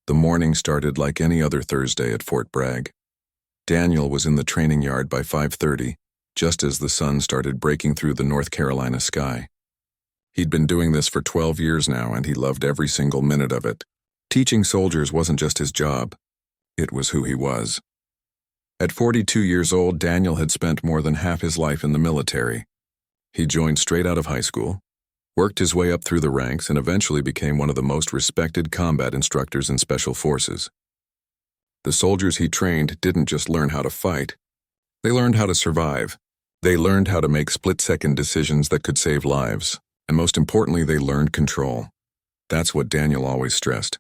The morning started like any other Thursday at Fort Bragg. Daniel was in the training yard by 5:30, just as the sun started breaking through the North Carolina sky. He'd been doing this for 12 years now, and he loved every single minute of it. Teaching soldiers wasn't just his job, it was who he was. At 42 years old, Daniel had spent more than half his life in the military. He joined straight out of high school, worked his way up through the ranks, and eventually became one of the most respected combat instructors in Special Forces. The soldiers he trained didn't just learn how to fight, they learned how to survive. They learned how to make split-second decisions that could save lives, and most importantly, they learned control. That's what Daniel always stressed.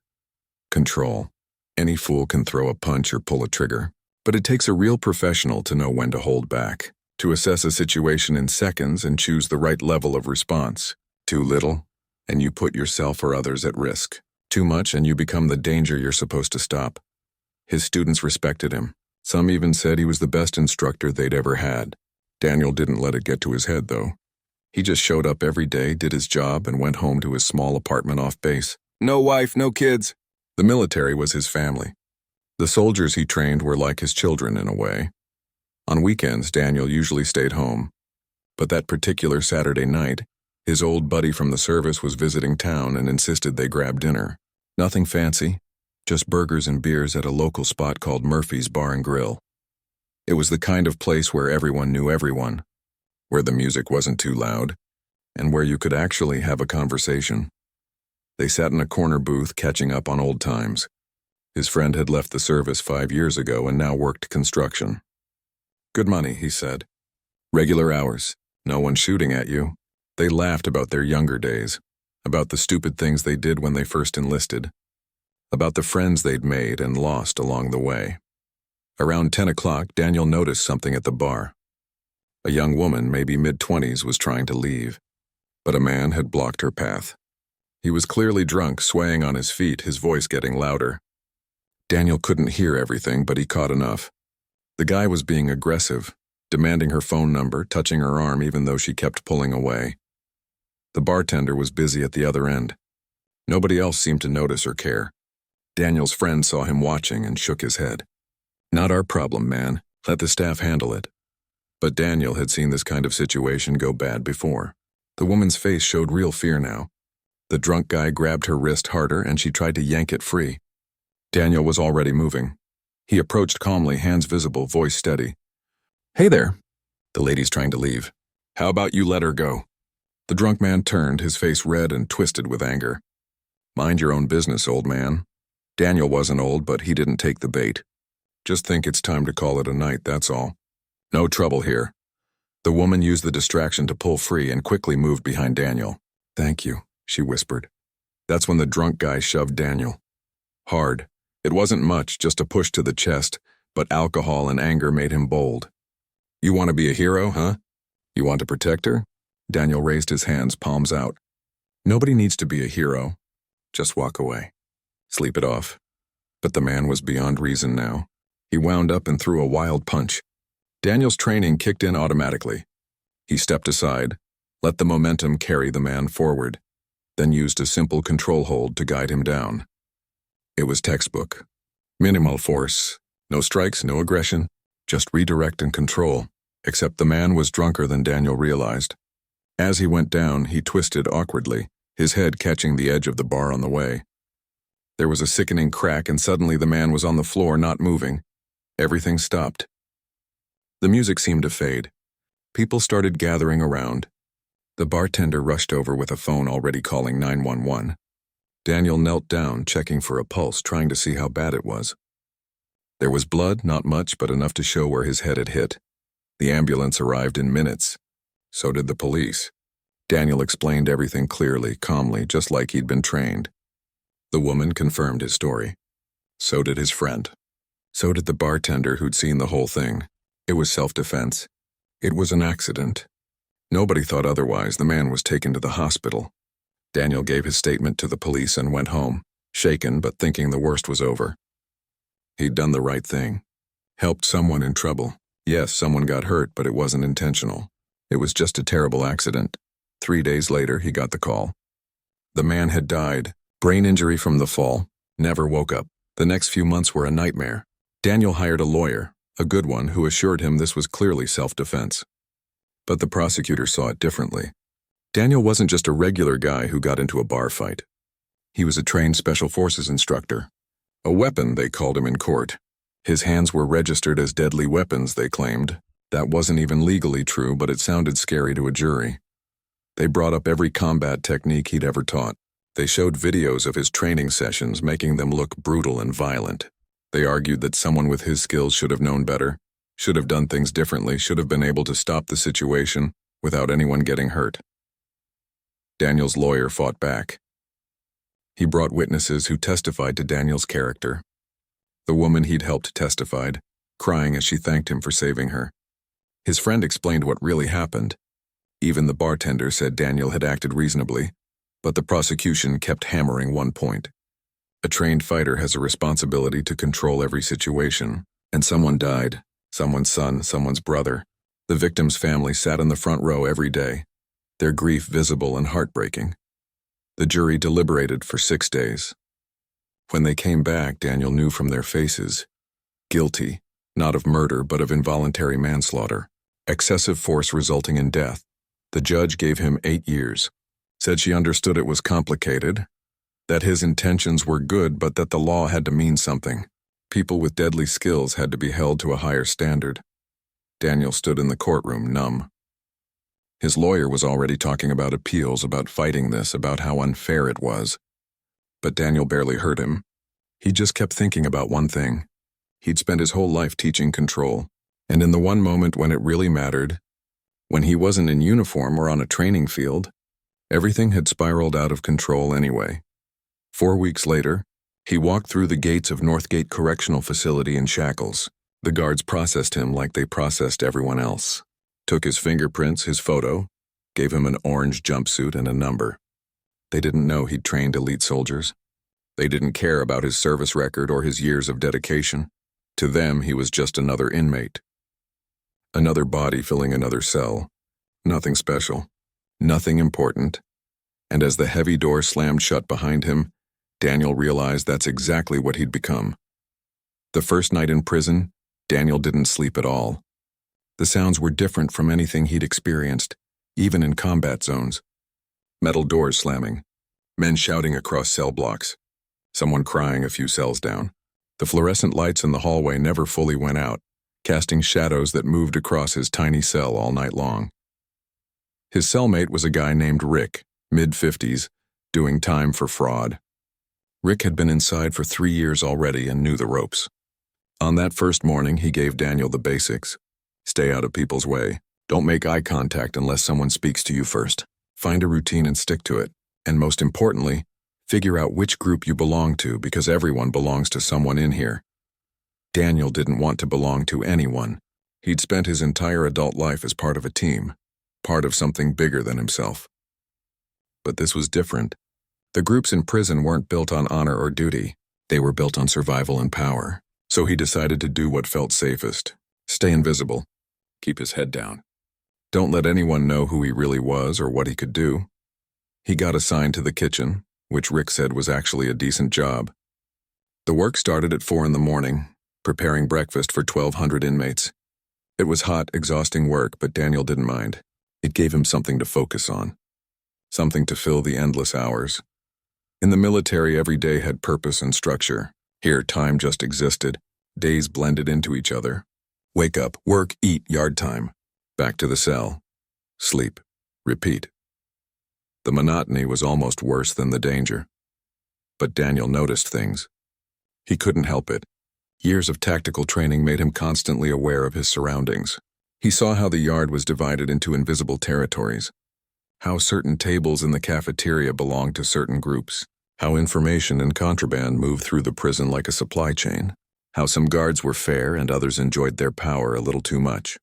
Control. Any fool can throw a punch or pull a trigger, but it takes a real professional to know when to hold back, to assess a situation in seconds and choose the right level of response. Too little, and you put yourself or others at risk. Too much, and you become the danger you're supposed to stop. His students respected him. Some even said he was the best instructor they'd ever had. Daniel didn't let it get to his head, though. He just showed up every day, did his job, and went home to his small apartment off base. No wife, no kids. The military was his family. The soldiers he trained were like his children in a way. On weekends, Daniel usually stayed home. But that particular Saturday night, his old buddy from the service was visiting town and insisted they grab dinner. Nothing fancy, just burgers and beers at a local spot called Murphy's Bar and Grill. It was the kind of place where everyone knew everyone, where the music wasn't too loud, and where you could actually have a conversation. They sat in a corner booth catching up on old times. His friend had left the service 5 years ago and now worked construction. Good money, he said. Regular hours, no one shooting at you. They laughed about their younger days, about the stupid things they did when they first enlisted, about the friends they'd made and lost along the way. Around 10 o'clock, Daniel noticed something at the bar. A young woman, maybe mid-20s, was trying to leave, but a man had blocked her path. He was clearly drunk, swaying on his feet, his voice getting louder. Daniel couldn't hear everything, but he caught enough. The guy was being aggressive, demanding her phone number, touching her arm even though she kept pulling away. The bartender was busy at the other end. Nobody else seemed to notice or care. Daniel's friend saw him watching and shook his head. Not our problem, man. Let the staff handle it. But Daniel had seen this kind of situation go bad before. The woman's face showed real fear now. The drunk guy grabbed her wrist harder and she tried to yank it free. Daniel was already moving. He approached calmly, hands visible, voice steady. Hey there. The lady's trying to leave. How about you let her go? The drunk man turned, his face red and twisted with anger. Mind your own business, old man. Daniel wasn't old, but he didn't take the bait. Just think it's time to call it a night, that's all. No trouble here. The woman used the distraction to pull free and quickly moved behind Daniel. Thank you, she whispered. That's when the drunk guy shoved Daniel. Hard. It wasn't much, just a push to the chest, but alcohol and anger made him bold. You want to be a hero, huh? You want to protect her? Daniel raised his hands, palms out. Nobody needs to be a hero. Just walk away. Sleep it off. But the man was beyond reason now. He wound up and threw a wild punch. Daniel's training kicked in automatically. He stepped aside, let the momentum carry the man forward, then used a simple control hold to guide him down. It was textbook. Minimal force. No strikes, no aggression. Just redirect and control. Except the man was drunker than Daniel realized. As he went down, he twisted awkwardly, his head catching the edge of the bar on the way. There was a sickening crack, and suddenly the man was on the floor, not moving. Everything stopped. The music seemed to fade. People started gathering around. The bartender rushed over with a phone already calling 911. Daniel knelt down, checking for a pulse, trying to see how bad it was. There was blood, not much, but enough to show where his head had hit. The ambulance arrived in minutes. So did the police. Daniel explained everything clearly, calmly, just like he'd been trained. The woman confirmed his story. So did his friend. So did the bartender who'd seen the whole thing. It was self-defense. It was an accident. Nobody thought otherwise. The man was taken to the hospital. Daniel gave his statement to the police and went home, shaken but thinking the worst was over. He'd done the right thing. Helped someone in trouble. Yes, someone got hurt, but it wasn't intentional. It was just a terrible accident. 3 days later, he got the call. The man had died. Brain injury from the fall. Never woke up. The next few months were a nightmare. Daniel hired a lawyer, a good one, who assured him this was clearly self-defense. But the prosecutor saw it differently. Daniel wasn't just a regular guy who got into a bar fight. He was a trained special forces instructor. A weapon, they called him in court. His hands were registered as deadly weapons, they claimed. That wasn't even legally true, but it sounded scary to a jury. They brought up every combat technique he'd ever taught. They showed videos of his training sessions, making them look brutal and violent. They argued that someone with his skills should have known better, should have done things differently, should have been able to stop the situation without anyone getting hurt. Daniel's lawyer fought back. He brought witnesses who testified to Daniel's character. The woman he'd helped testified, crying as she thanked him for saving her. His friend explained what really happened. Even the bartender said Daniel had acted reasonably, but the prosecution kept hammering one point. A trained fighter has a responsibility to control every situation, and someone died, someone's son, someone's brother. The victim's family sat in the front row every day, their grief visible and heartbreaking. The jury deliberated for 6 days. When they came back, Daniel knew from their faces. Guilty, not of murder but of involuntary manslaughter, excessive force resulting in death. The judge gave him 8 years, said she understood it was complicated, that his intentions were good but that the law had to mean something. People with deadly skills had to be held to a higher standard. Daniel stood in the courtroom, numb. His lawyer was already talking about appeals, about fighting this, about how unfair it was. But Daniel barely heard him. He just kept thinking about one thing. He'd spent his whole life teaching control, and in the one moment when it really mattered, when he wasn't in uniform or on a training field, everything had spiraled out of control anyway. 4 weeks later, he walked through the gates of Northgate Correctional Facility in shackles. The guards processed him like they processed everyone else. Took his fingerprints, his photo, gave him an orange jumpsuit and a number. They didn't know he'd trained elite soldiers. They didn't care about his service record or his years of dedication. To them, he was just another inmate. Another body filling another cell. Nothing special. Nothing important. And as the heavy door slammed shut behind him, Daniel realized that's exactly what he'd become. The first night in prison, Daniel didn't sleep at all. The sounds were different from anything he'd experienced, even in combat zones. Metal doors slamming, men shouting across cell blocks, someone crying a few cells down. The fluorescent lights in the hallway never fully went out, casting shadows that moved across his tiny cell all night long. His cellmate was a guy named Rick, mid-50s, doing time for fraud. Rick had been inside for 3 years already and knew the ropes. On that first morning, he gave Daniel the basics. Stay out of people's way. Don't make eye contact unless someone speaks to you first. Find a routine and stick to it. And most importantly, figure out which group you belong to, because everyone belongs to someone in here. Daniel didn't want to belong to anyone. He'd spent his entire adult life as part of a team, part of something bigger than himself. But this was different. The groups in prison weren't built on honor or duty. They were built on survival and power. So he decided to do what felt safest. Stay invisible. Keep his head down. Don't let anyone know who he really was or what he could do. He got assigned to the kitchen, which Rick said was actually a decent job. The work started at 4 in the morning, preparing breakfast for 1,200 inmates. It was hot, exhausting work, but Daniel didn't mind. It gave him something to focus on. Something to fill the endless hours. In the military, every day had purpose and structure. Here, time just existed. Days blended into each other. Wake up, work, eat, yard time. Back to the cell. Sleep. Repeat. The monotony was almost worse than the danger. But Daniel noticed things. He couldn't help it. Years of tactical training made him constantly aware of his surroundings. He saw how the yard was divided into invisible territories, how certain tables in the cafeteria belonged to certain groups, how information and contraband moved through the prison like a supply chain, how some guards were fair and others enjoyed their power a little too much.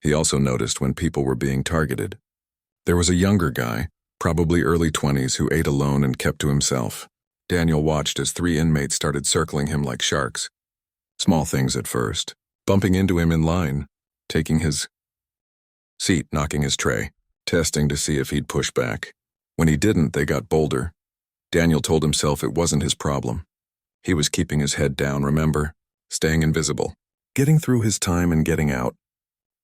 He also noticed when people were being targeted. There was a younger guy, probably early 20s, who ate alone and kept to himself. Daniel watched as 3 inmates started circling him like sharks. Small things at first, bumping into him in line, taking his seat, knocking his tray, testing to see if he'd push back. When he didn't, they got bolder. Daniel told himself it wasn't his problem. He was keeping his head down, remember? Staying invisible. Getting through his time and getting out.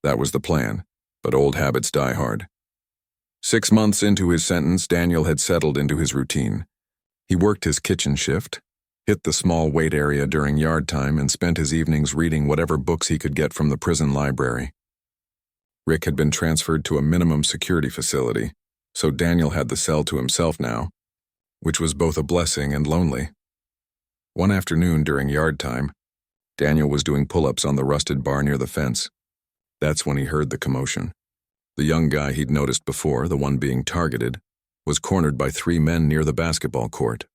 That was the plan, but old habits die hard. 6 months into his sentence, Daniel had settled into his routine. He worked his kitchen shift, hit the small wait area during yard time, and spent his evenings reading whatever books he could get from the prison library. Rick had been transferred to a minimum security facility, so Daniel had the cell to himself now, which was both a blessing and lonely. One afternoon during yard time, Daniel was doing pull-ups on the rusted bar near the fence. That's when he heard the commotion. The young guy he'd noticed before, the one being targeted, was cornered by 3 men near the basketball court.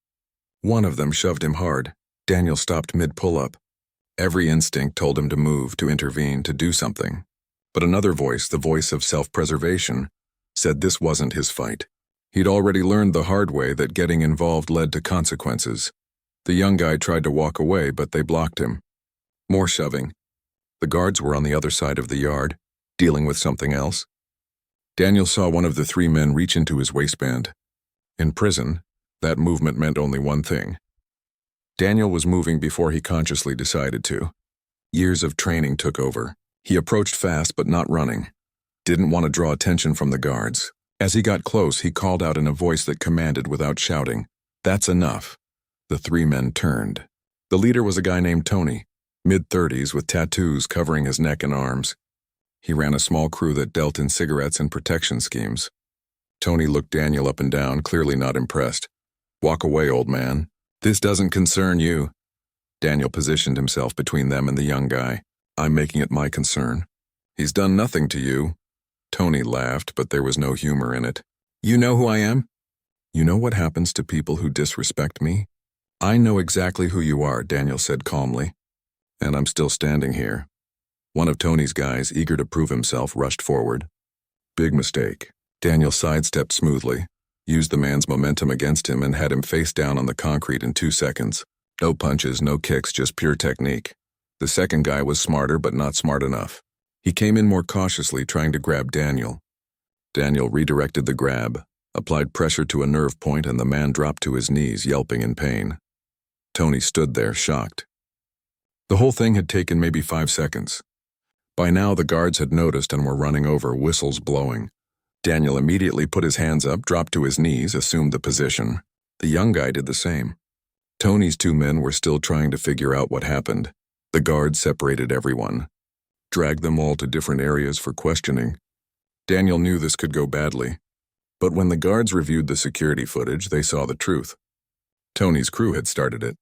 One of them shoved him hard. Daniel stopped mid-pull-up. Every instinct told him to move, to intervene, to do something. But another voice, the voice of self-preservation, said this wasn't his fight. He'd already learned the hard way that getting involved led to consequences. The young guy tried to walk away, but they blocked him. More shoving. The guards were on the other side of the yard, dealing with something else. Daniel saw one of the 3 men reach into his waistband. In prison, that movement meant only one thing. Daniel was moving before he consciously decided to. Years of training took over. He approached fast but not running. Didn't want to draw attention from the guards. As he got close, he called out in a voice that commanded without shouting, "That's enough." The 3 men turned. The leader was a guy named Tony, mid-30s with tattoos covering his neck and arms. He ran a small crew that dealt in cigarettes and protection schemes. Tony looked Daniel up and down, clearly not impressed. "Walk away, old man. This doesn't concern you." Daniel positioned himself between them and the young guy. "I'm making it my concern. He's done nothing to you." Tony laughed, but there was no humor in it. "You know who I am?" "You know what happens to people who disrespect me?" "I know exactly who you are," Daniel said calmly. "And I'm still standing here." One of Tony's guys, eager to prove himself, rushed forward. "Big mistake." Daniel sidestepped smoothly, used the man's momentum against him, and had him face down on the concrete in 2 seconds. No punches, no kicks, just pure technique. The second guy was smarter, but not smart enough. He came in more cautiously, trying to grab Daniel. Daniel redirected the grab, applied pressure to a nerve point, and the man dropped to his knees, yelping in pain. Tony stood there, shocked. The whole thing had taken maybe 5 seconds. By now, the guards had noticed and were running over, whistles blowing. Daniel immediately put his hands up, dropped to his knees, assumed the position. The young guy did the same. Tony's 2 men were still trying to figure out what happened. The guards separated everyone, dragged them all to different areas for questioning. Daniel knew this could go badly. But when the guards reviewed the security footage, they saw the truth. Tony's crew had started it.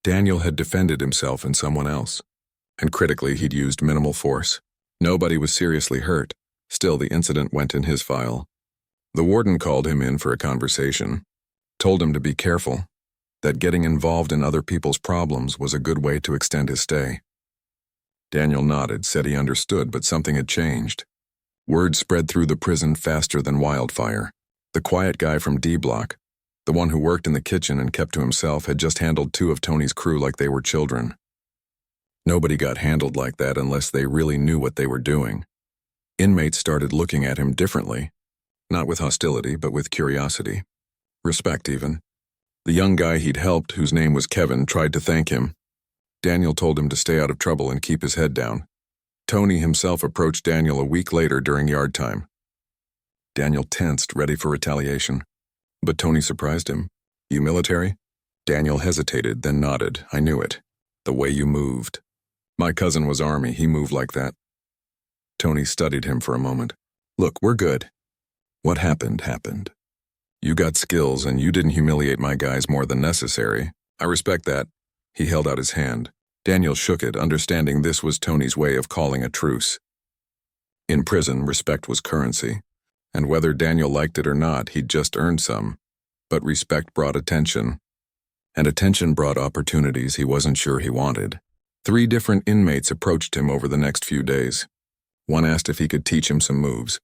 Daniel had defended himself and someone else. And critically, he'd used minimal force. Nobody was seriously hurt. Still, the incident went in his file. The warden called him in for a conversation, told him to be careful, that getting involved in other people's problems was a good way to extend his stay. Daniel nodded, said he understood, but something had changed. Word spread through the prison faster than wildfire. The quiet guy from D Block, the one who worked in the kitchen and kept to himself, had just handled 2 of Tony's crew like they were children. Nobody got handled like that unless they really knew what they were doing. Inmates started looking at him differently, not with hostility, but with curiosity. Respect, even. The young guy he'd helped, whose name was Kevin, tried to thank him. Daniel told him to stay out of trouble and keep his head down. Tony himself approached Daniel a week later during yard time. Daniel tensed, ready for retaliation. But Tony surprised him. "You military?" Daniel hesitated, then nodded. "I knew it. The way you moved. My cousin was Army. He moved like that." Tony studied him for a moment. "Look, we're good. What happened, happened. You got skills and you didn't humiliate my guys more than necessary. I respect that." He held out his hand. Daniel shook it, understanding this was Tony's way of calling a truce. In prison, respect was currency. And whether Daniel liked it or not, he'd just earned some. But respect brought attention. And attention brought opportunities he wasn't sure he wanted. 3 different inmates approached him over the next few days. One asked if he could teach him some moves.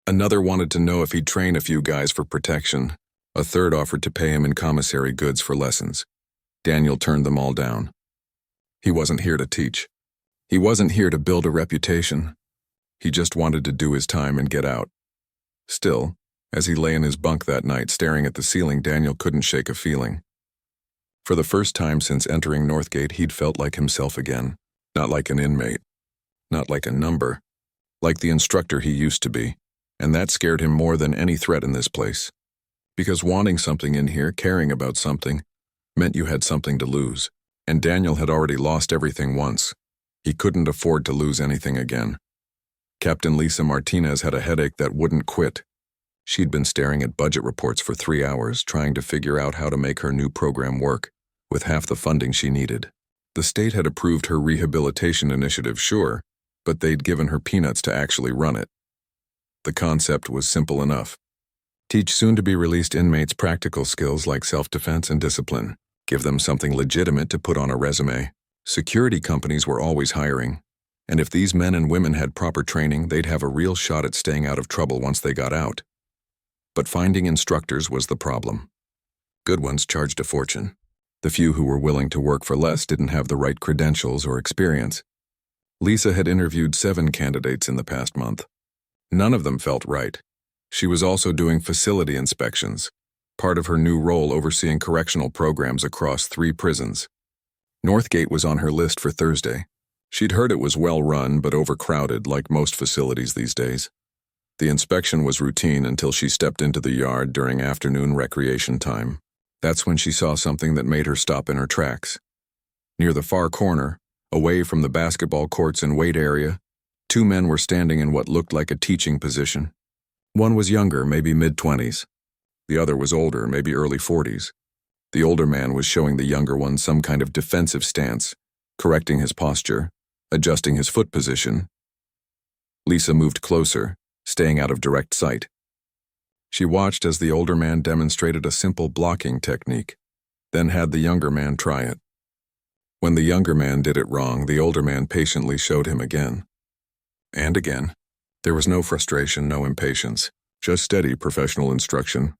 Another wanted to know if he'd train a few guys for protection. A third offered to pay him in commissary goods for lessons. Daniel turned them all down. He wasn't here to teach. He wasn't here to build a reputation. He just wanted to do his time and get out. Still, as he lay in his bunk that night staring at the ceiling, Daniel couldn't shake a feeling. For the first time since entering Northgate, he'd felt like himself again. Not like an inmate. Not like a number. Like the instructor he used to be. And that scared him more than any threat in this place. Because wanting something in here, caring about something, meant you had something to lose. And Daniel had already lost everything once. He couldn't afford to lose anything again. Captain Lisa Martinez had a headache that wouldn't quit. She'd been staring at budget reports for 3 hours, trying to figure out how to make her new program work, with half the funding she needed. The state had approved her rehabilitation initiative, sure, but they'd given her peanuts to actually run it. The concept was simple enough. Teach soon-to-be-released inmates practical skills like self-defense and discipline. Give them something legitimate to put on a resume. Security companies were always hiring, and if these men and women had proper training, they'd have a real shot at staying out of trouble once they got out. But finding instructors was the problem. Good ones charged a fortune. The few who were willing to work for less didn't have the right credentials or experience. Lisa had interviewed 7 candidates in the past month. None of them felt right. She was also doing facility inspections, part of her new role overseeing correctional programs across 3 prisons. Northgate was on her list for Thursday. She'd heard it was well-run but overcrowded like most facilities these days. The inspection was routine until she stepped into the yard during afternoon recreation time. That's when she saw something that made her stop in her tracks. Near the far corner, away from the basketball courts and weight area, 2 men were standing in what looked like a teaching position. One was younger, maybe mid-20s. The other was older, maybe early 40s. The older man was showing the younger one some kind of defensive stance, correcting his posture, adjusting his foot position. Lisa moved closer, staying out of direct sight. She watched as the older man demonstrated a simple blocking technique, then had the younger man try it. When the younger man did it wrong, the older man patiently showed him again. And again. There was no frustration, no impatience, just steady professional instruction.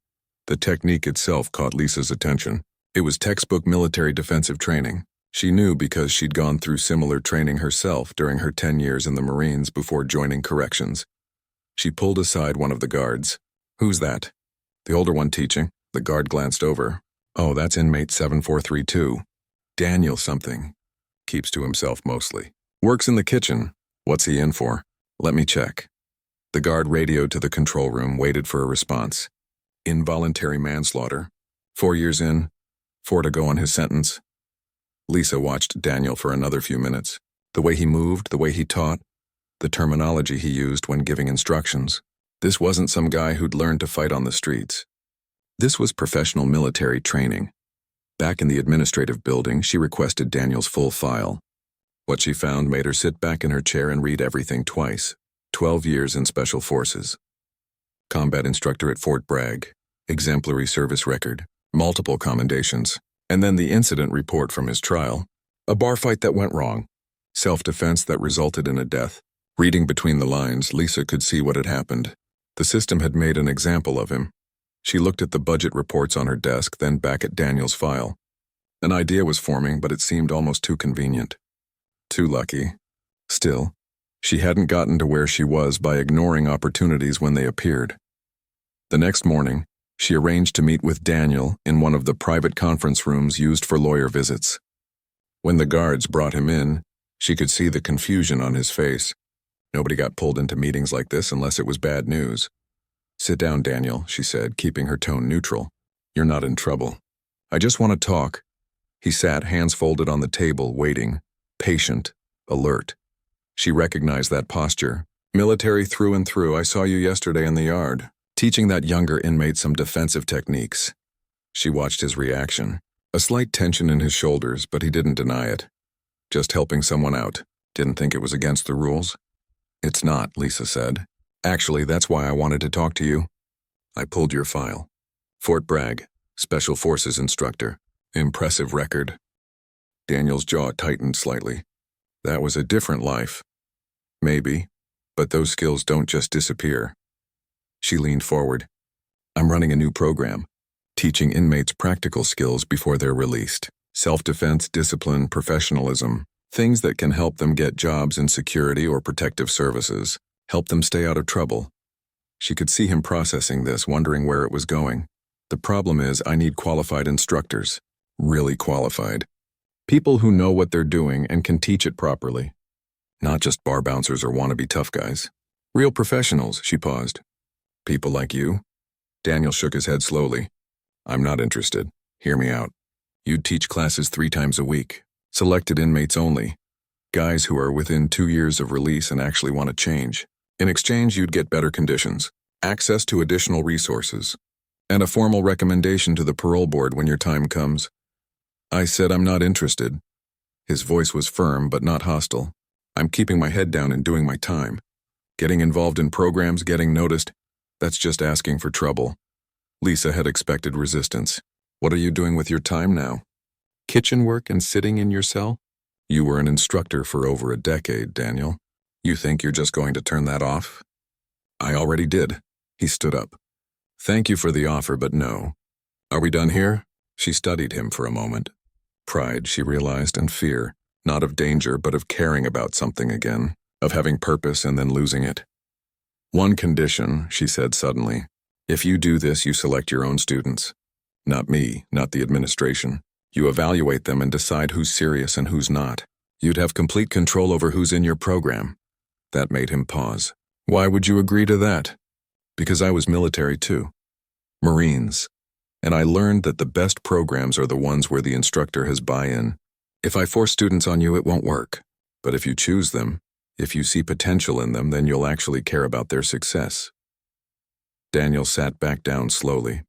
The technique itself caught Lisa's attention. It was textbook military defensive training. She knew because she'd gone through similar training herself during her 10 years in the Marines before joining corrections. She pulled aside one of the guards. "Who's that?" "The older one teaching." The guard glanced over. "Oh, that's inmate 7432. Daniel something. Keeps to himself mostly. Works in the kitchen. What's he in for? Let me check." The guard radioed to the control room, waited for a response. Involuntary manslaughter. 4 years in, 4 to go on his sentence. Lisa watched Daniel for another few minutes. The way he moved, the way he taught, the terminology he used when giving instructions. This wasn't some guy who'd learned to fight on the streets. This was professional military training. Back in the administrative building, she requested Daniel's full file. What she found made her sit back in her chair and read everything twice. 12 years in Special Forces. Combat instructor at Fort Bragg. Exemplary service record. Multiple commendations. And then the incident report from his trial. A bar fight that went wrong. Self-defense that resulted in a death. Reading between the lines, Lisa could see what had happened. The system had made an example of him. She looked at the budget reports on her desk, then back at Daniel's file. An idea was forming, but it seemed almost too convenient. Too lucky. Still, she hadn't gotten to where she was by ignoring opportunities when they appeared. The next morning, she arranged to meet with Daniel in one of the private conference rooms used for lawyer visits. When the guards brought him in, she could see the confusion on his face. Nobody got pulled into meetings like this unless it was bad news. "Sit down, Daniel," she said, keeping her tone neutral. "You're not in trouble. I just want to talk." He sat, hands folded on the table, waiting, patient, alert. She recognized that posture. "Military through and through. I saw you yesterday in the yard, teaching that younger inmate some defensive techniques." She watched his reaction. A slight tension in his shoulders, but he didn't deny it. Just helping someone out. Didn't think it was against the rules? "It's not," Lisa said. "Actually, that's why I wanted to talk to you. I pulled your file. Fort Bragg, Special Forces instructor. Impressive record." Daniel's jaw tightened slightly. That was a different life. Maybe, but those skills don't just disappear. She leaned forward. "I'm running a new program, teaching inmates practical skills before they're released. Self-defense, discipline, professionalism, things that can help them get jobs in security or protective services, help them stay out of trouble." She could see him processing this, wondering where it was going. "The problem is I need qualified instructors. really qualified. People who know what they're doing and can teach it properly. Not just bar bouncers or wannabe tough guys. Real professionals, she paused. People like you? Daniel shook his head slowly. I'm not interested. Hear me out. You'd teach classes 3 times a week. Selected inmates only. Guys who are within 2 years of release and actually want to change. In exchange, you'd get better conditions, access to additional resources, and a formal recommendation to the parole board when your time comes. I said I'm not interested. His voice was firm but not hostile. I'm keeping my head down and doing my time. Getting involved in programs, getting noticed, that's just asking for trouble. Lisa had expected resistance. What are you doing with your time now? Kitchen work and sitting in your cell? You were an instructor for over a decade, Daniel. You think you're just going to turn that off? I already did. He stood up. Thank you for the offer, but no. Are we done here? She studied him for a moment. Pride, she realized, and fear, not of danger, but of caring about something again, of having purpose and then losing it. One condition, she said suddenly. If you do this, you select your own students. Not me, not the administration. You evaluate them and decide who's serious and who's not. You'd have complete control over who's in your program. That made him pause. Why would you agree to that? Because I was military too. Marines. And I learned that the best programs are the ones where the instructor has buy-in. If I force students on you, it won't work. But if you choose them, if you see potential in them, then you'll actually care about their success. Daniel sat back down slowly.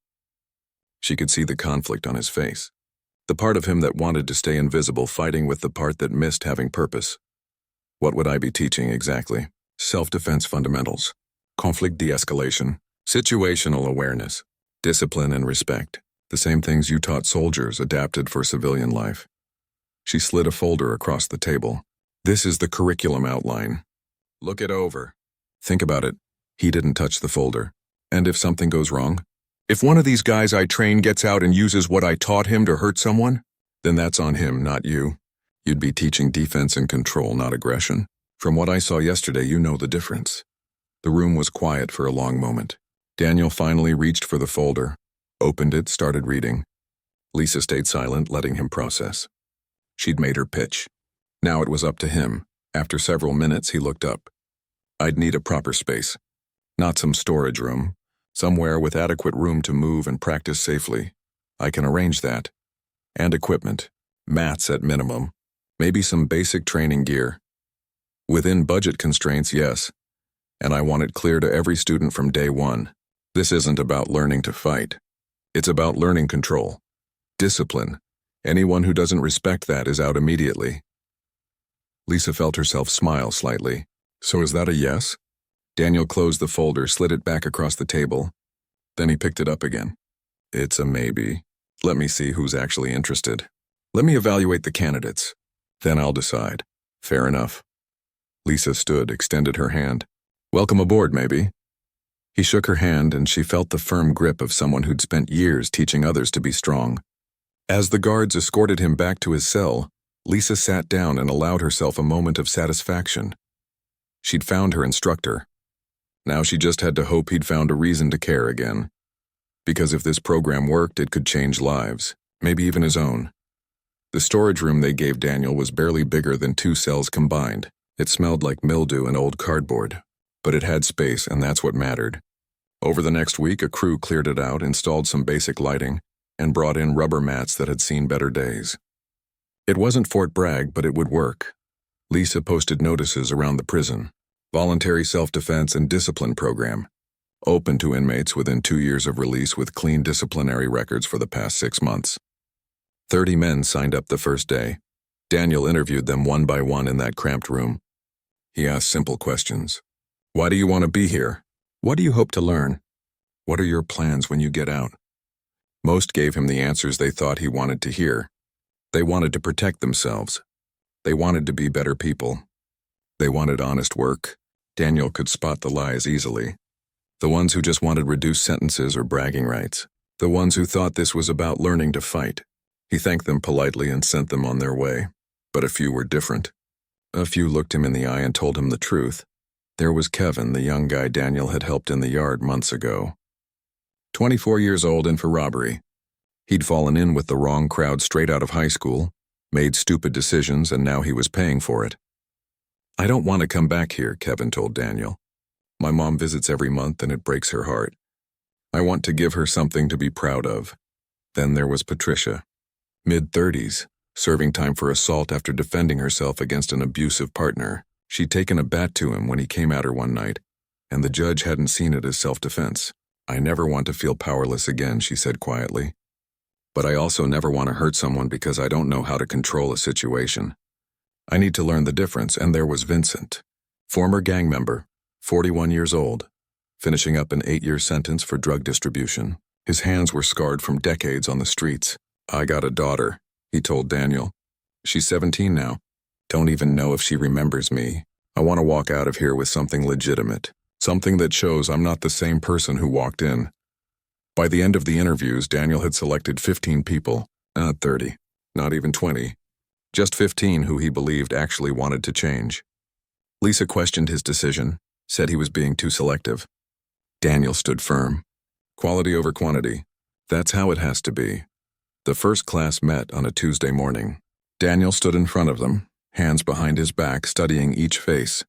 She could see the conflict on his face. The part of him that wanted to stay invisible fighting with the part that missed having purpose. What would I be teaching exactly? Self-defense fundamentals, conflict de-escalation, situational awareness, discipline and respect. The same things you taught soldiers adapted for civilian life. She slid a folder across the table. This is the curriculum outline. Look it over. Think about it. He didn't touch the folder. And if something goes wrong? If one of these guys I train gets out and uses what I taught him to hurt someone, then that's on him, not you. You'd be teaching defense and control, not aggression. From what I saw yesterday, you know the difference. The room was quiet for a long moment. Daniel finally reached for the folder, opened it, started reading. Lisa stayed silent, letting him process. She'd made her pitch. Now it was up to him. After several minutes, he looked up. I'd need a proper space. Not some storage room. Somewhere with adequate room to move and practice safely. I can arrange that. And equipment. Mats at minimum. Maybe some basic training gear. Within budget constraints, yes. And I want it clear to every student from day one. This isn't about learning to fight. It's about learning control. Discipline. Anyone who doesn't respect that is out immediately. Lisa felt herself smile slightly. So is that a yes? Daniel closed the folder, slid it back across the table. Then he picked it up again. It's a maybe. Let me see who's actually interested. Let me evaluate the candidates. Then I'll decide. Fair enough. Lisa stood, extended her hand. Welcome aboard, maybe. He shook her hand and she felt the firm grip of someone who'd spent years teaching others to be strong. As the guards escorted him back to his cell, Lisa sat down and allowed herself a moment of satisfaction. She'd found her instructor. Now she just had to hope he'd found a reason to care again. Because if this program worked, it could change lives, maybe even his own. The storage room they gave Daniel was barely bigger than 2 cells combined. It smelled like mildew and old cardboard. But it had space, and that's what mattered. Over the next week, a crew cleared it out, installed some basic lighting, and brought in rubber mats that had seen better days. It wasn't Fort Bragg, but it would work. Lisa posted notices around the prison. Voluntary self-defense and discipline program. Open to inmates within 2 years of release with clean disciplinary records for the past 6 months. 30 men signed up the first day. Daniel interviewed them one by one in that cramped room. He asked simple questions. Why do you want to be here? What do you hope to learn? What are your plans when you get out? Most gave him the answers they thought he wanted to hear. They wanted to protect themselves. They wanted to be better people. They wanted honest work. Daniel could spot the lies easily. The ones who just wanted reduced sentences or bragging rights. The ones who thought this was about learning to fight. He thanked them politely and sent them on their way. But a few were different. A few looked him in the eye and told him the truth. There was Kevin, the young guy Daniel had helped in the yard months ago. 24 years old and for robbery. He'd fallen in with the wrong crowd straight out of high school, made stupid decisions, and now he was paying for it. "I don't want to come back here," Kevin told Daniel. "My mom visits every month and it breaks her heart. I want to give her something to be proud of." Then there was Patricia, mid-30s, serving time for assault after defending herself against an abusive partner. She'd taken a bat to him when he came at her one night, and the judge hadn't seen it as self-defense. "I never want to feel powerless again," she said quietly. "But I also never want to hurt someone because I don't know how to control a situation. I need to learn the difference." And there was Vincent, former gang member, 41 years old, finishing up an 8-year sentence for drug distribution. His hands were scarred from decades on the streets. "I got a daughter," he told Daniel. "She's 17 now. Don't even know if she remembers me. I want to walk out of here with something legitimate, something that shows I'm not the same person who walked in." By the end of the interviews, Daniel had selected 15 people, not 30, not even 20, just 15 who he believed actually wanted to change. Lisa questioned his decision, said he was being too selective. Daniel stood firm. Quality over quantity. That's how it has to be. The first class met on a Tuesday morning. Daniel stood in front of them, hands behind his back, studying each face.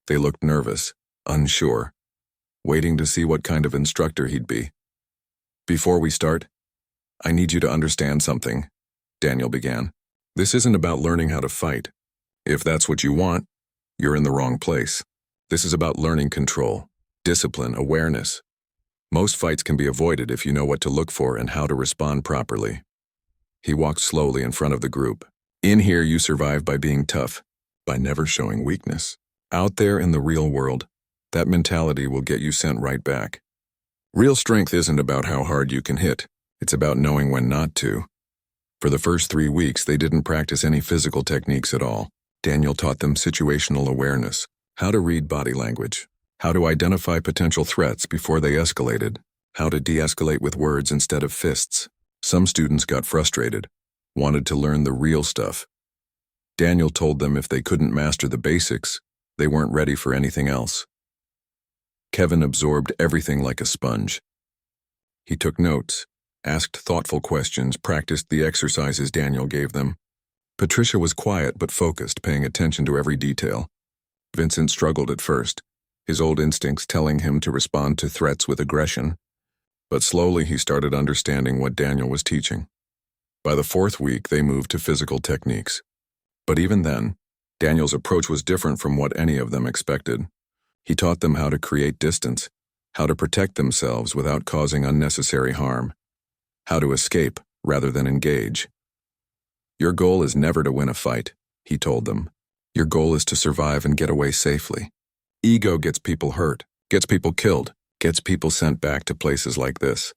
They looked nervous, unsure, waiting to see what kind of instructor he'd be. "Before we start, I need you to understand something," Daniel began. "This isn't about learning how to fight. If that's what you want, you're in the wrong place. This is about learning control, discipline, awareness. Most fights can be avoided if you know what to look for and how to respond properly." He walked slowly in front of the group. "In here, you survive by being tough, by never showing weakness. Out there in the real world, that mentality will get you sent right back. Real strength isn't about how hard you can hit. It's about knowing when not to." For the first 3 weeks, they didn't practice any physical techniques at all. Daniel taught them situational awareness, how to read body language, how to identify potential threats before they escalated, how to de-escalate with words instead of fists. Some students got frustrated, wanted to learn the real stuff. Daniel told them if they couldn't master the basics, they weren't ready for anything else. Kevin absorbed everything like a sponge. He took notes, asked thoughtful questions, practiced the exercises Daniel gave them. Patricia was quiet but focused, paying attention to every detail. Vincent struggled at first, his old instincts telling him to respond to threats with aggression. But slowly he started understanding what Daniel was teaching. By the 4th week, they moved to physical techniques. But even then, Daniel's approach was different from what any of them expected. He taught them how to create distance, how to protect themselves without causing unnecessary harm, how to escape rather than engage. "Your goal is never to win a fight," he told them. "Your goal is to survive and get away safely. Ego gets people hurt, gets people killed, gets people sent back to places like this."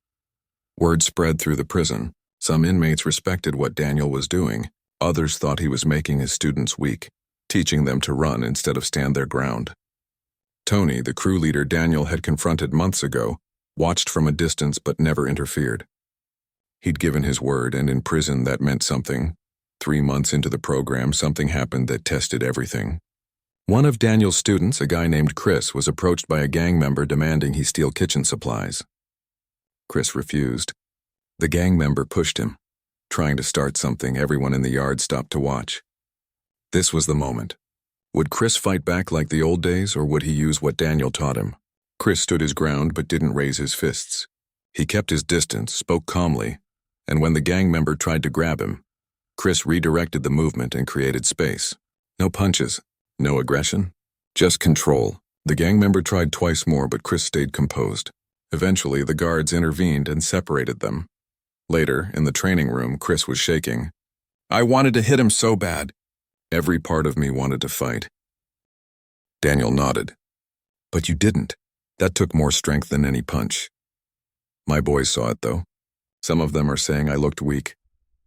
Word spread through the prison. Some inmates respected what Daniel was doing. Others thought he was making his students weak, teaching them to run instead of stand their ground. Tony, the crew leader Daniel had confronted months ago, watched from a distance but never interfered. He'd given his word, and in prison that meant something. 3 months into the program, something happened that tested everything. One of Daniel's students, a guy named Chris, was approached by a gang member demanding he steal kitchen supplies. Chris refused. The gang member pushed him, trying to start something. Everyone in the yard stopped to watch. This was the moment. Would Chris fight back like the old days, or would he use what Daniel taught him? Chris stood his ground but didn't raise his fists. He kept his distance, spoke calmly, and when the gang member tried to grab him, Chris redirected the movement and created space. No punches, no aggression, just control. The gang member tried twice more, but Chris stayed composed. Eventually, the guards intervened and separated them. Later, in the training room, Chris was shaking. "I wanted to hit him so bad. Every part of me wanted to fight." Daniel nodded. "But you didn't. That took more strength than any punch." "My boys saw it, though. Some of them are saying I looked weak."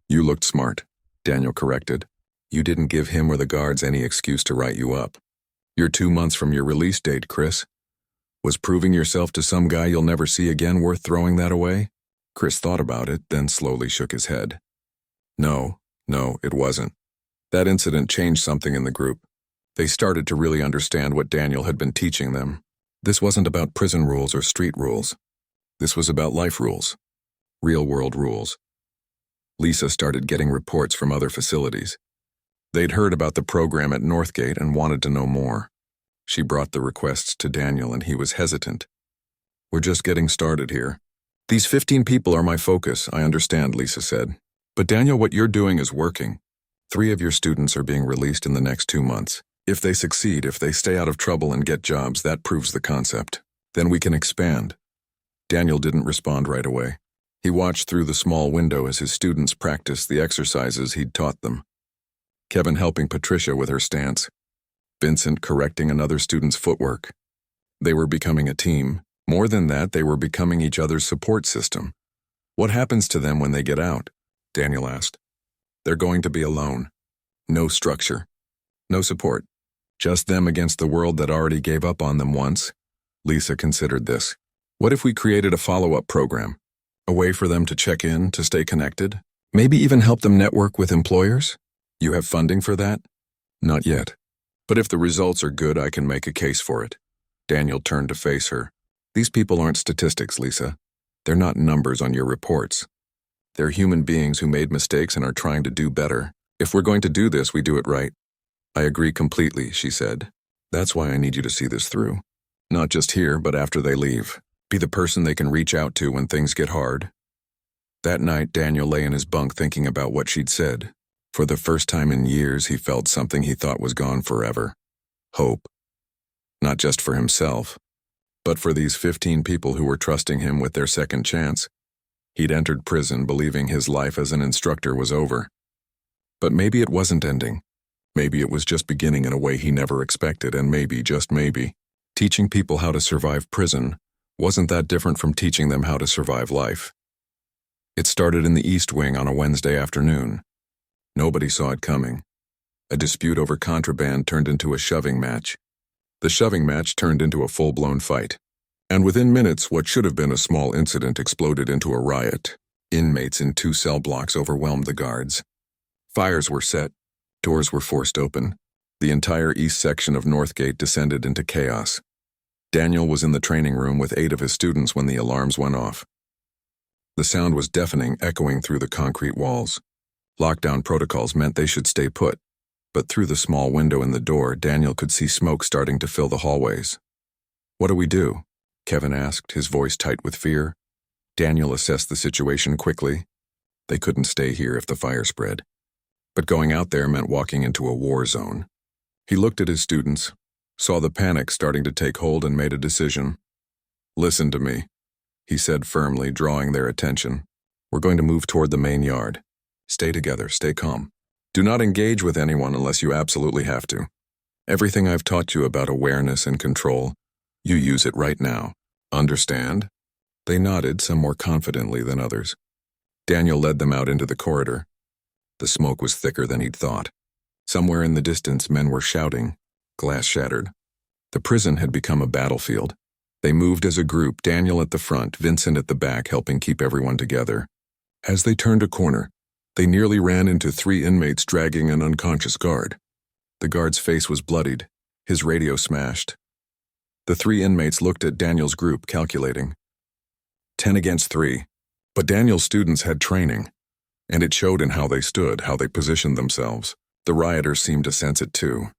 "You looked smart," Daniel corrected. "You didn't give him or the guards any excuse to write you up. You're 2 months from your release date, Chris. Was proving yourself to some guy you'll never see again worth throwing that away?" Chris thought about it, then slowly shook his head. No, it wasn't. That incident changed something in the group. They started to really understand what Daniel had been teaching them. This wasn't about prison rules or street rules. This was about life rules. Real-world rules. Lisa started getting reports from other facilities. They'd heard about the program at Northgate and wanted to know more. She brought the requests to Daniel and he was hesitant. "We're just getting started here. These 15 people are my focus, I understand," Lisa said. "But Daniel, what you're doing is working. 3 of your students are being released in the next 2 months. If they succeed, if they stay out of trouble and get jobs, that proves the concept. Then we can expand." Daniel didn't respond right away. He watched through the small window as his students practiced the exercises he'd taught them. Kevin helping Patricia with her stance. Vincent correcting another student's footwork. They were becoming a team. More than that, they were becoming each other's support system. "What happens to them when they get out?" Daniel asked. "They're going to be alone. No structure. No support. Just them against the world that already gave up on them once." Lisa considered this. "What if we created a follow-up program? A way for them to check in, to stay connected? Maybe even help them network with employers? You have funding for that?" "Not yet. But if the results are good, I can make a case for it." Daniel turned to face her. "These people aren't statistics, Lisa. They're not numbers on your reports. They're human beings who made mistakes and are trying to do better. If we're going to do this, we do it right." "I agree completely," she said. "That's why I need you to see this through. Not just here, but after they leave. Be the person they can reach out to when things get hard." That night, Daniel lay in his bunk thinking about what she'd said. For the first time in years, he felt something he thought was gone forever. Hope. Not just for himself, but for these 15 people who were trusting him with their second chance. He'd entered prison believing his life as an instructor was over. But maybe it wasn't ending. Maybe it was just beginning in a way he never expected, and maybe, just maybe, teaching people how to survive prison wasn't that different from teaching them how to survive life. It started in the East Wing on a Wednesday afternoon. Nobody saw it coming. A dispute over contraband turned into a shoving match. The shoving match turned into a full-blown fight. And within minutes, what should have been a small incident exploded into a riot. Inmates in 2 cell blocks overwhelmed the guards. Fires were set. Doors were forced open. The entire east section of Northgate descended into chaos. Daniel was in the training room with 8 of his students when the alarms went off. The sound was deafening, echoing through the concrete walls. Lockdown protocols meant they should stay put, but through the small window in the door, Daniel could see smoke starting to fill the hallways. "What do we do?" Kevin asked, his voice tight with fear. Daniel assessed the situation quickly. They couldn't stay here if the fire spread. But going out there meant walking into a war zone. He looked at his students, saw the panic starting to take hold, and made a decision. "Listen to me," he said firmly, drawing their attention. "We're going to move toward the main yard. Stay together, stay calm. Do not engage with anyone unless you absolutely have to. Everything I've taught you about awareness and control, you use it right now. Understand?" They nodded, some more confidently than others. Daniel led them out into the corridor. The smoke was thicker than he'd thought. Somewhere in the distance, men were shouting. Glass shattered. The prison had become a battlefield. They moved as a group, Daniel at the front, Vincent at the back, helping keep everyone together. As they turned a corner, they nearly ran into 3 inmates dragging an unconscious guard. The guard's face was bloodied, his radio smashed. The 3 inmates looked at Daniel's group, calculating. 10 against 3. But Daniel's students had training, and it showed in how they stood, how they positioned themselves. The rioters seemed to sense it too.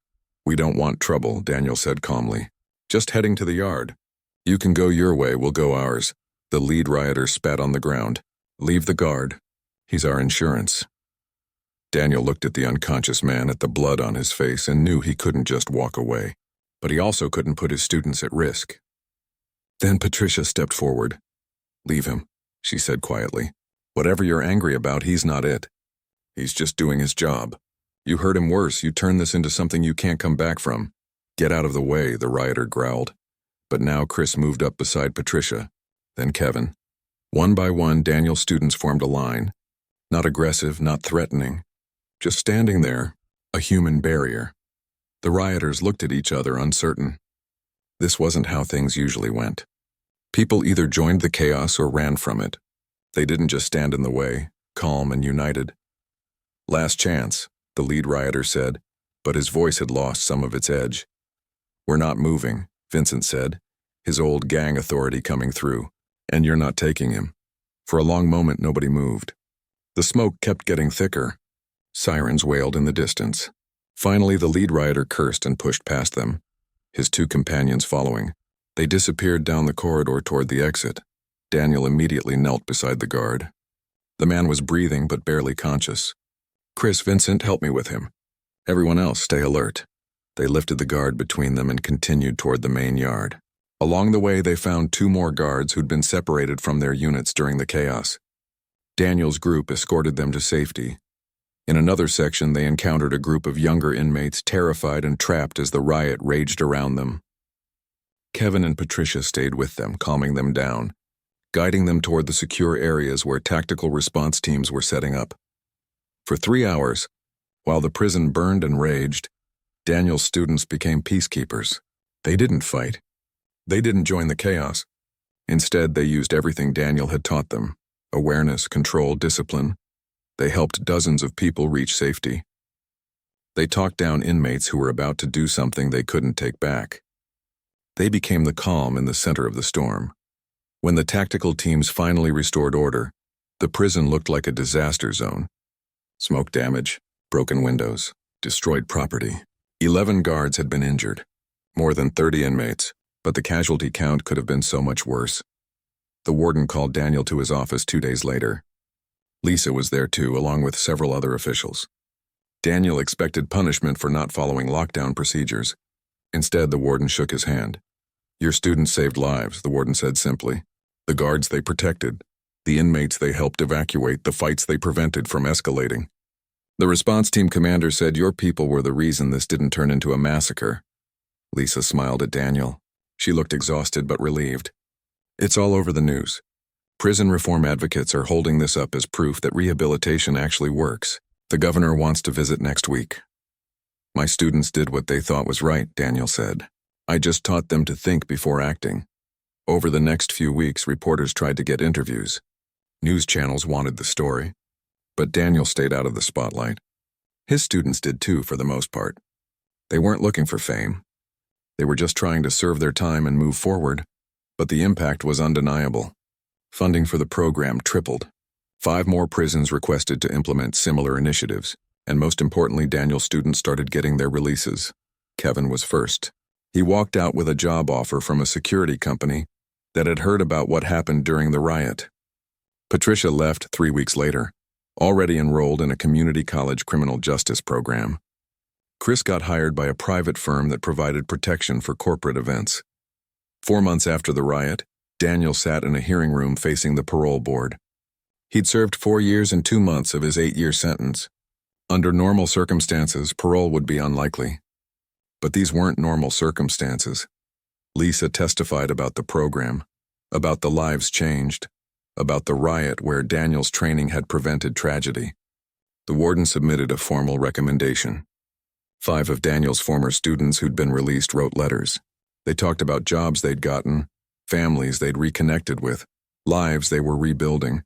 "We don't want trouble," Daniel said calmly. "Just heading to the yard. You can go your way, we'll go ours." The lead rioter spat on the ground. "Leave the guard. He's our insurance." Daniel looked at the unconscious man, at the blood on his face, and knew he couldn't just walk away. But he also couldn't put his students at risk. Then Patricia stepped forward. "Leave him," she said quietly. "Whatever you're angry about, he's not it. He's just doing his job. You hurt him worse, you turn this into something you can't come back from." "Get out of the way," the rioter growled. But now Chris moved up beside Patricia, then Kevin. One by one, Daniel's students formed a line. Not aggressive, not threatening. Just standing there, a human barrier. The rioters looked at each other, uncertain. This wasn't how things usually went. People either joined the chaos or ran from it. They didn't just stand in the way, calm and united. "Last chance," the lead rioter said, but his voice had lost some of its edge. "We're not moving," Vincent said, his old gang authority coming through. "And you're not taking him." For a long moment, nobody moved. The smoke kept getting thicker. Sirens wailed in the distance. Finally, the lead rioter cursed and pushed past them, his two companions following. They disappeared down the corridor toward the exit. Daniel immediately knelt beside the guard. The man was breathing but barely conscious. "Chris, Vincent, help me with him. Everyone else, stay alert." They lifted the guard between them and continued toward the main yard. Along the way, they found two more guards who'd been separated from their units during the chaos. Daniel's group escorted them to safety. In another section, they encountered a group of younger inmates terrified and trapped as the riot raged around them. Kevin and Patricia stayed with them, calming them down, guiding them toward the secure areas where tactical response teams were setting up. For 3 hours, while the prison burned and raged, Daniel's students became peacekeepers. They didn't fight. They didn't join the chaos. Instead, they used everything Daniel had taught them: awareness, control, discipline. They helped dozens of people reach safety. They talked down inmates who were about to do something they couldn't take back. They became the calm in the center of the storm. When the tactical teams finally restored order, the prison looked like a disaster zone. Smoke damage, broken windows, destroyed property. 11 guards had been injured, more than 30 inmates, but the casualty count could have been so much worse. The warden called Daniel to his office 2 days later. Lisa was there too, along with several other officials. Daniel expected punishment for not following lockdown procedures. Instead, the warden shook his hand. "Your students saved lives," the warden said simply. "The guards they protected, the inmates they helped evacuate, the fights they prevented from escalating." The response team commander said, "Your people were the reason this didn't turn into a massacre." Lisa smiled at Daniel. She looked exhausted but relieved. "It's all over the news. Prison reform advocates are holding this up as proof that rehabilitation actually works. The governor wants to visit next week." "My students did what they thought was right," Daniel said. "I just taught them to think before acting." Over the next few weeks, reporters tried to get interviews. News channels wanted the story, but Daniel stayed out of the spotlight. His students did too, for the most part. They weren't looking for fame. They were just trying to serve their time and move forward, but the impact was undeniable. Funding for the program tripled. 5 more prisons requested to implement similar initiatives, and most importantly, Daniel's students started getting their releases. Kevin was first. He walked out with a job offer from a security company that had heard about what happened during the riot. Patricia left 3 weeks later, already enrolled in a community college criminal justice program. Chris got hired by a private firm that provided protection for corporate events. 4 months after the riot, Daniel sat in a hearing room facing the parole board. He'd served 4 years and 2 months of his 8-year sentence. Under normal circumstances, parole would be unlikely. But these weren't normal circumstances. Lisa testified about the program, about the lives changed, about the riot where Daniel's training had prevented tragedy. The warden submitted a formal recommendation. 5 of Daniel's former students who'd been released wrote letters. They talked about jobs they'd gotten, families they'd reconnected with, lives they were rebuilding.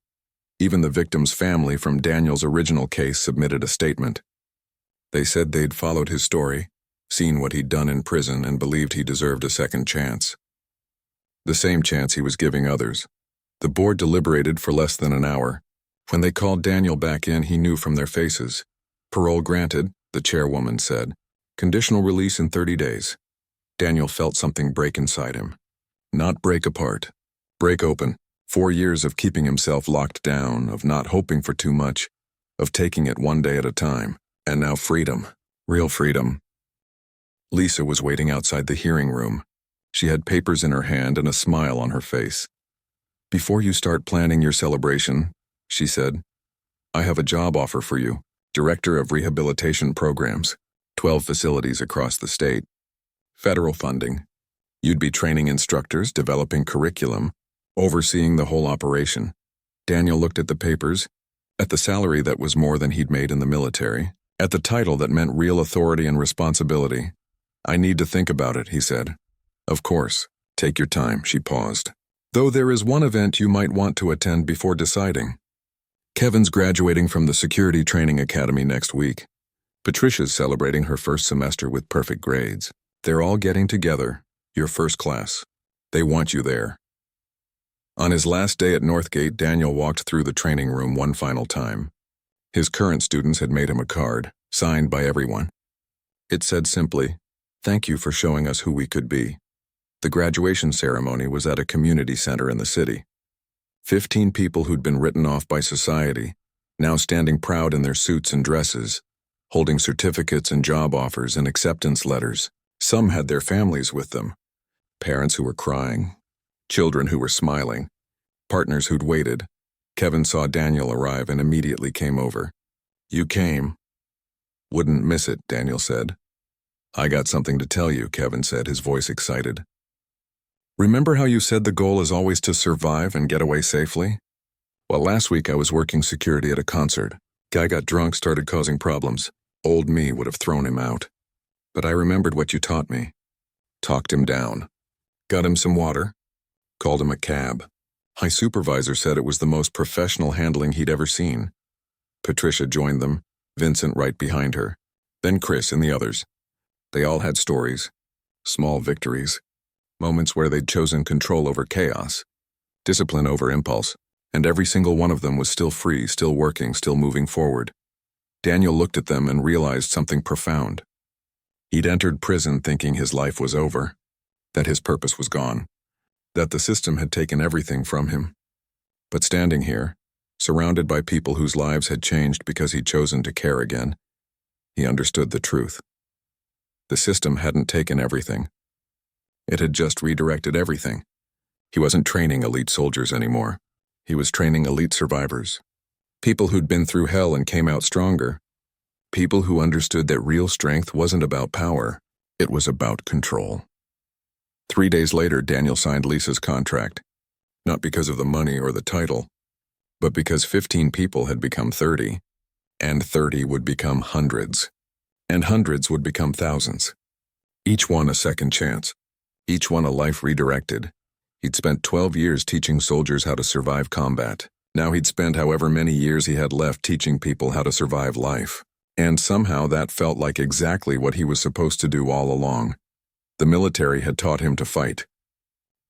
Even the victim's family from Daniel's original case submitted a statement. They said they'd followed his story, seen what he'd done in prison, and believed he deserved a second chance. The same chance he was giving others. The board deliberated for less than an hour. When they called Daniel back in, he knew from their faces. "Parole granted," the chairwoman said. "Conditional release in 30 days. Daniel felt something break inside him. Not break apart. Break open. 4 years of keeping himself locked down, of not hoping for too much, of taking it one day at a time. And now freedom. Real freedom. Lisa was waiting outside the hearing room. She had papers in her hand and a smile on her face. "Before you start planning your celebration," she said, "I have a job offer for you. Director of Rehabilitation Programs. 12 facilities across the state. Federal funding. You'd be training instructors, developing curriculum, overseeing the whole operation." Daniel looked at the papers, at the salary that was more than he'd made in the military, at the title that meant real authority and responsibility. "I need to think about it," he said. "Of course. Take your time," she paused. "Though there is one event you might want to attend before deciding. Kevin's graduating from the Security Training Academy next week. Patricia's celebrating her first semester with perfect grades. They're all getting together, your first class. They want you there." On his last day at Northgate, Daniel walked through the training room one final time. His current students had made him a card, signed by everyone. It said simply, "Thank you for showing us who we could be." The graduation ceremony was at a community center in the city. 15 people who'd been written off by society, now standing proud in their suits and dresses, holding certificates and job offers and acceptance letters. Some had their families with them, parents who were crying, children who were smiling, partners who'd waited. Kevin saw Daniel arrive and immediately came over. "You came." "Wouldn't miss it," Daniel said. "I got something to tell you," Kevin said, his voice excited. "Remember how you said the goal is always to survive and get away safely? Well, last week I was working security at a concert. Guy got drunk, started causing problems. Old me would have thrown him out. But I remembered what you taught me. Talked him down. Got him some water. Called him a cab. My supervisor said it was the most professional handling he'd ever seen. Patricia joined them, Vincent right behind her, then Chris and the others. They all had stories, small victories, moments where they'd chosen control over chaos, discipline over impulse, and every single one of them was still free, still working, still moving forward. Daniel looked at them and realized something profound. He'd entered prison thinking his life was over, that his purpose was gone, that the system had taken everything from him. But standing here, surrounded by people whose lives had changed because he'd chosen to care again, he understood the truth. The system hadn't taken everything. It had just redirected everything. He wasn't training elite soldiers anymore. He was training elite survivors. People who'd been through hell and came out stronger. People who understood that real strength wasn't about power, it was about control. 3 days later, Daniel signed Lisa's contract, not because of the money or the title, but because 15 people had become 30, and 30 would become hundreds, and hundreds would become thousands. Each one a second chance, each one a life redirected. He'd spent 12 years teaching soldiers how to survive combat. Now he'd spent however many years he had left teaching people how to survive life. And somehow that felt like exactly what he was supposed to do all along. The military had taught him to fight.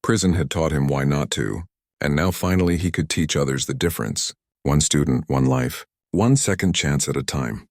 Prison had taught him why not to. And now finally he could teach others the difference. One student, one life, one second chance at a time.